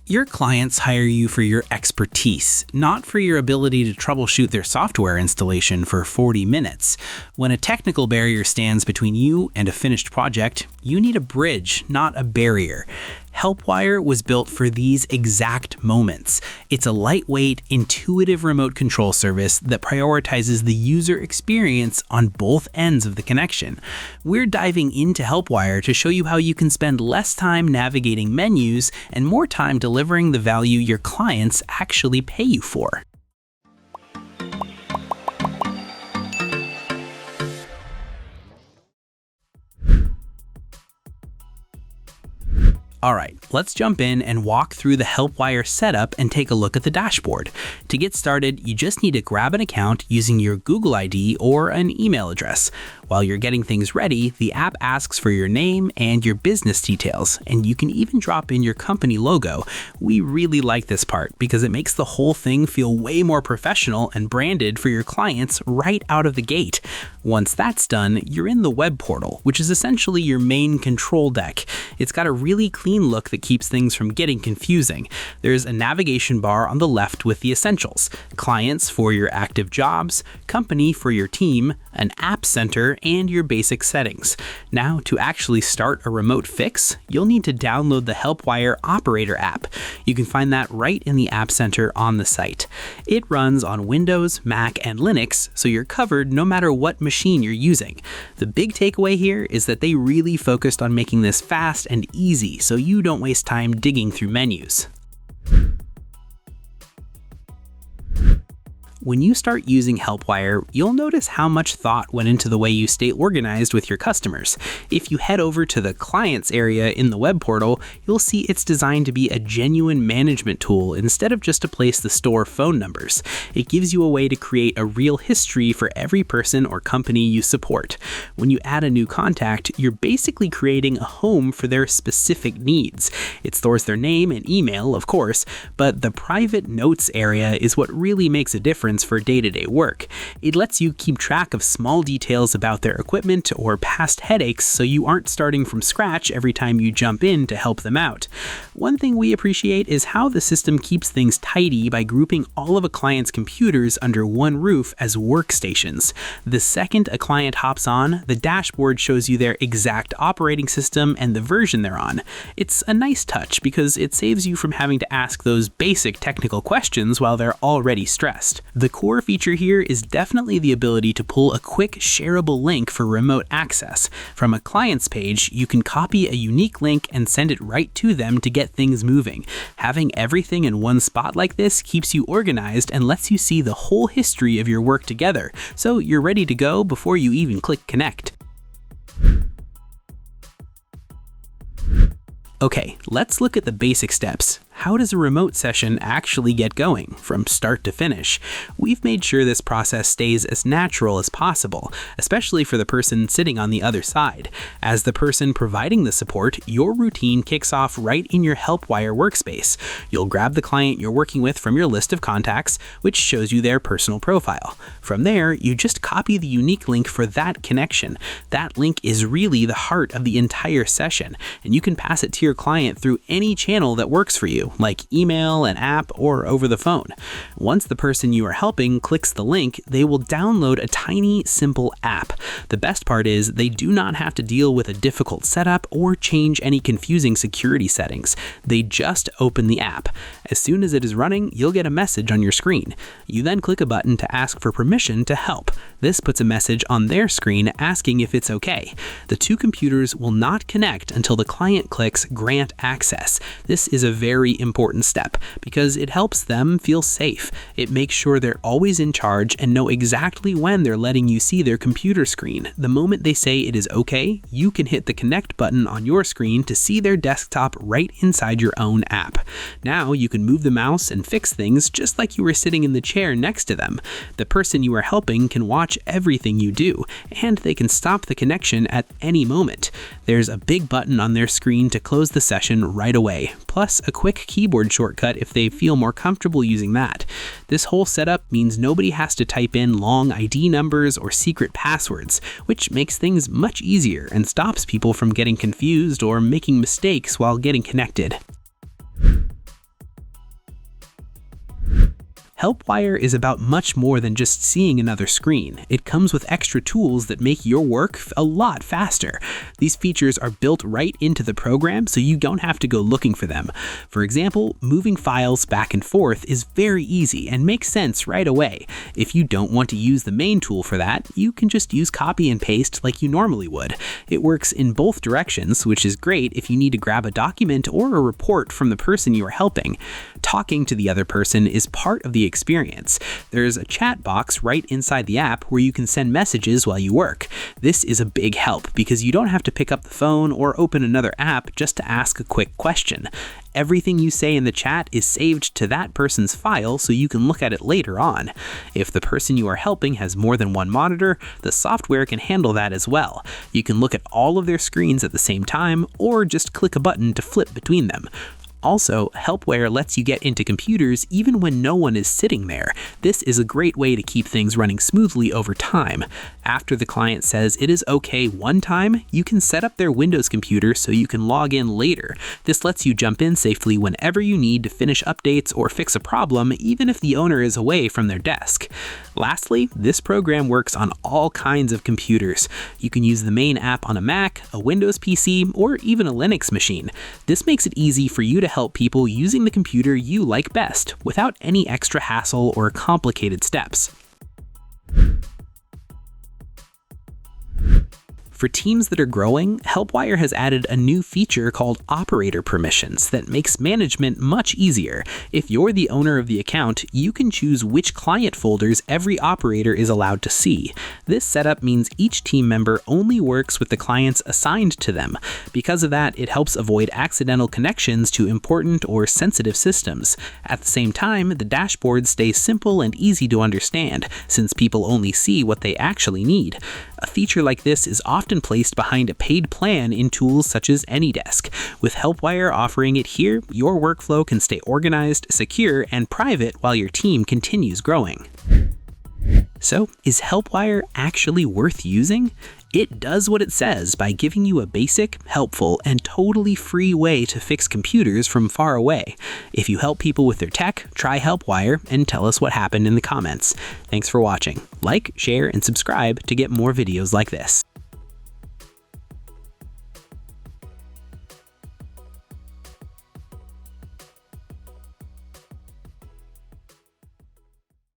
Your clients hire you for your expertise, not for your ability to troubleshoot their software installation for 40 minutes. When a technical barrier stands between you and a finished project, you need a bridge, not a barrier. HelpWire was built for these exact moments. It's a lightweight, intuitive remote control service that prioritizes the user experience on both ends of the connection. We're diving into HelpWire to show you how you can spend less time navigating menus and more time delivering the value your clients actually pay you for. Alright, let's jump in and walk through the HelpWire setup and take a look at the dashboard. To get started, you just need to grab an account using your Google ID or an email address. While you're getting things ready, the app asks for your name and your business details, and you can even drop in your company logo. We really like this part because it makes the whole thing feel way more professional and branded for your clients right out of the gate. Once that's done, you're in the web portal, which is essentially your main control deck. It's got a really clean look that keeps things from getting confusing. There's a navigation bar on the left with the essentials: clients for your active jobs, company for your team, an app center, and your basic settings. Now, to actually start a remote fix, you'll need to download the HelpWire Operator app. You can find that right in the App Center on the site. It runs on Windows, Mac, and Linux, so you're covered no matter what machine you're using. The big takeaway here is that they really focused on making this fast and easy so you don't waste time digging through menus. When you start using HelpWire, you'll notice how much thought went into the way you stay organized with your customers. If you head over to the Clients area in the web portal, you'll see it's designed to be a genuine management tool instead of just a place to store phone numbers. It gives you a way to create a real history for every person or company you support. When you add a new contact, you're basically creating a home for their specific needs. It stores their name and email, of course, but the private notes area is what really makes a difference for day-to-day work. It lets you keep track of small details about their equipment or past headaches so you aren't starting from scratch every time you jump in to help them out. One thing we appreciate is how the system keeps things tidy by grouping all of a client's computers under one roof as workstations. The second a client hops on, the dashboard shows you their exact operating system and the version they're on. It's a nice touch because it saves you from having to ask those basic technical questions while they're already stressed. The core feature here is definitely the ability to pull a quick shareable link for remote access. From a client's page, you can copy a unique link and send it right to them to get things moving. Having everything in one spot like this keeps you organized and lets you see the whole history of your work together, so you're ready to go before you even click connect. Okay, let's look at the basic steps. How does a remote session actually get going from start to finish? We've made sure this process stays as natural as possible, especially for the person sitting on the other side. As the person providing the support, your routine kicks off right in your HelpWire workspace. You'll grab the client you're working with from your list of contacts, which shows you their personal profile. From there, you just copy the unique link for that connection. That link is really the heart of the entire session, and you can pass it to your client through any channel that works for you, like email, an app, or over the phone. Once the person you are helping clicks the link, they will download a tiny, simple app. The best part is they do not have to deal with a difficult setup or change any confusing security settings. They just open the app. As soon as it is running, you'll get a message on your screen. You then click a button to ask for permission to help. This puts a message on their screen asking if it's okay. The two computers will not connect until the client clicks Grant Access. This is a very important step because it helps them feel safe. It makes sure they're always in charge and know exactly when they're letting you see their computer screen. The moment they say it is okay, you can hit the connect button on your screen to see their desktop right inside your own app. Now you can move the mouse and fix things just like you were sitting in the chair next to them. The person you are helping can watch everything you do, and they can stop the connection at any moment. There's a big button on their screen to close the session right away, plus a quick keyboard shortcut if they feel more comfortable using that. This whole setup means nobody has to type in long ID numbers or secret passwords, which makes things much easier and stops people from getting confused or making mistakes while getting connected. HelpWire is about much more than just seeing another screen. It comes with extra tools that make your work a lot faster. These features are built right into the program, so you don't have to go looking for them. For example, moving files back and forth is very easy and makes sense right away. If you don't want to use the main tool for that, you can just use copy and paste like you normally would. It works in both directions, which is great if you need to grab a document or a report from the person you are helping. Talking to the other person is part of the experience. There's a chat box right inside the app where you can send messages while you work. This is a big help because you don't have to pick up the phone or open another app just to ask a quick question. Everything you say in the chat is saved to that person's file so you can look at it later on. If the person you are helping has more than one monitor, the software can handle that as well. You can look at all of their screens at the same time or just click a button to flip between them. Also, HelpWire lets you get into computers even when no one is sitting there. This is a great way to keep things running smoothly over time. After the client says it is okay one time, you can set up their Windows computer so you can log in later. This lets you jump in safely whenever you need to finish updates or fix a problem, even if the owner is away from their desk. Lastly, this program works on all kinds of computers. You can use the main app on a Mac, a Windows PC, or even a Linux machine. This makes it easy for you to help people using the computer you like best, without any extra hassle or complicated steps. For teams that are growing, HelpWire has added a new feature called operator permissions that makes management much easier. If you're the owner of the account, you can choose which client folders every operator is allowed to see. This setup means each team member only works with the clients assigned to them. Because of that, it helps avoid accidental connections to important or sensitive systems. At the same time, the dashboard stays simple and easy to understand, since people only see what they actually need. A feature like this is often placed behind a paid plan in tools such as AnyDesk. With HelpWire offering it here, your workflow can stay organized, secure, and private while your team continues growing. So, is HelpWire actually worth using? It does what it says by giving you a basic, helpful, and totally free way to fix computers from far away. If you help people with their tech, try HelpWire and tell us what happened in the comments. Thanks for watching. Like, share, and subscribe to get more videos like this.